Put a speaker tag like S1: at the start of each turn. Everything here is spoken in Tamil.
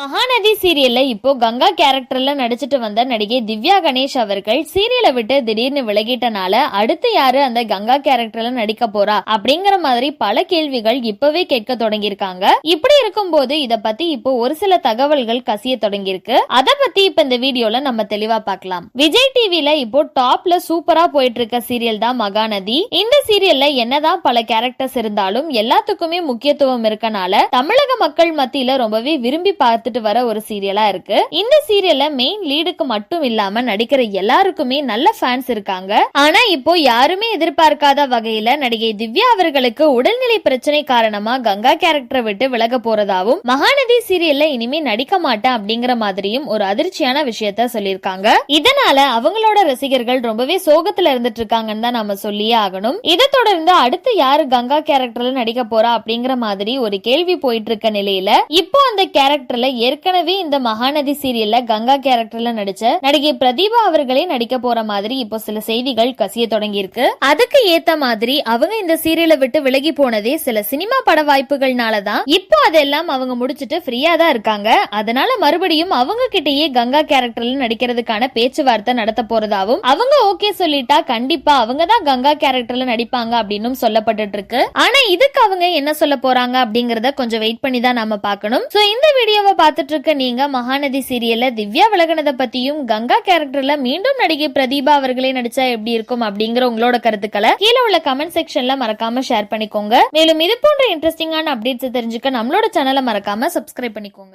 S1: மகாநதி சீரியல்ல இப்போ கங்கா கேரக்டர்ல நடிச்சிட்டு வந்த நடிகை திவ்யா கணேஷ் அவர்கள் சீரியலை விட்டு திடீர்னு விலகிட்டனால அடுத்து யாரு அந்த கங்கா கேரக்டர்ல நடிக்க போறா அப்படிங்கிற மாதிரி பல கேள்விகள் இப்பவே கேட்க தொடங்கியிருக்காங்க. இப்படி இருக்கும்போது இத பத்தி இப்போ ஒரு சில தகவல்கள் கசிய தொடங்கியிருக்கு. அத பத்தி இப்ப இந்த வீடியோல நம்ம தெளிவா பார்க்கலாம். விஜய் டிவில இப்போ டாப்ல சூப்பரா போயிட்டு இருக்க சீரியல் தான் மகாநதி. இந்த சீரியல்ல என்னதான் பல கேரக்டர்ஸ் இருந்தாலும் எல்லாத்துக்குமே முக்கியத்துவம் இருக்கனால தமிழக மக்கள் மத்தியில ரொம்பவே விரும்பி பார்த்துட்டு வர ஒரு சீரியலா இருக்கு. இந்த சீரியல்ல மெயின் லீடுக்கு மட்டும் இல்லாம நடிக்கிற எல்லாருக்குமே நல்ல ஃபேன்ஸ் இருக்காங்க. ஆனா இப்போ யாருமே எதிர்பார்க்காத வகையில நடிகை திவ்யா அவர்களுக்கு உடல்நிலை பிரச்சனை காரணமா கங்கா கேரக்டரை விட்டு விலக போறதாவும் மகாநதி சீரியல்ல இனிமே நடிக்க மாட்டேன் அப்படிங்கிற மாதிரியும் ஒரு அதிர்ச்சியான விஷயத்த சொல்லியிருக்காங்க. இதனால அவங்களோட ரசிகர்கள் ரொம்பவே சோகத்துல இருந்துட்டு இருக்காங்கன்னு தான் நாம சொல்லியே ஆகணும். இதை தொடர்ந்து அடுத்து யாரு கங்கா கேரக்டர்ல நடிக்க போறா அப்படிங்கிற மாதிரி ஒரு கேள்வி போயிட்டு இருக்க நிலையில இப்போ அந்த கேரக்டர்ல ஏற்கனவே இந்த மகாநதி சீரியல்ல கங்கா கேரக்டர்ல நடிச்ச நடிகை பிரதீபா அவர்களே நடிக்க போற மாதிரி இப்போ சில செய்திகள் கசிய தொடங்கி இருக்கு. அதுக்கு ஏத்த மாதிரி அவங்க இந்த சீரியலை விட்டு விலகி போனதே சில சினிமா பட வாய்ப்புகள்னாலதான். இப்போ அதெல்லாம் அவங்க முடிச்சிட்டு ஃப்ரீயா தான் இருக்காங்க. அதனால மறுபடியும் அவங்க கிட்டயே கங்கா கேரக்டர்ல நடிக்கிறதுக்கான பேச்சுவார்த்தை நடத்த போறதாவும் அவங்க ஓகே சொல்லிட்டா கண்டிப்பா அவங்க தான் கங்கா கேரக்டர்ல நடிப்பாங்க அப்படின்னு சொல்லப்பட்டு இருக்கு. ஆனா இதுக்கு அவங்க என்ன சொல்ல போறாங்க அப்படிங்கறத கொஞ்சம் வெயிட் பண்ணி தான் நாம பார்க்கணும். சோ இந்த வீடியோவை பார்த்துட்டு இருக்க நீங்க மகாநதி சீரியல்ல திவ்யா விலகினதை பத்தியும் கங்கா கேரக்டர்ல மீண்டும் நடிகை பிரதீபா அவர்களே நடிச்சா எப்படி இருக்கும் அப்படிங்கிற உங்களோட கருத்துக்களை கீழே உள்ள கமெண்ட் செக்ஷன்ல மறக்காம ஷேர் பண்ணிக்கோங்க. மேலும் இது போன்ற இன்ட்ரெஸ்டிங்கான அப்டேட்ஸ் தெரிஞ்சுக்க நம்மளோட சேனலை மறக்காம சப்ஸ்கிரைப் பண்ணிக்கோங்க.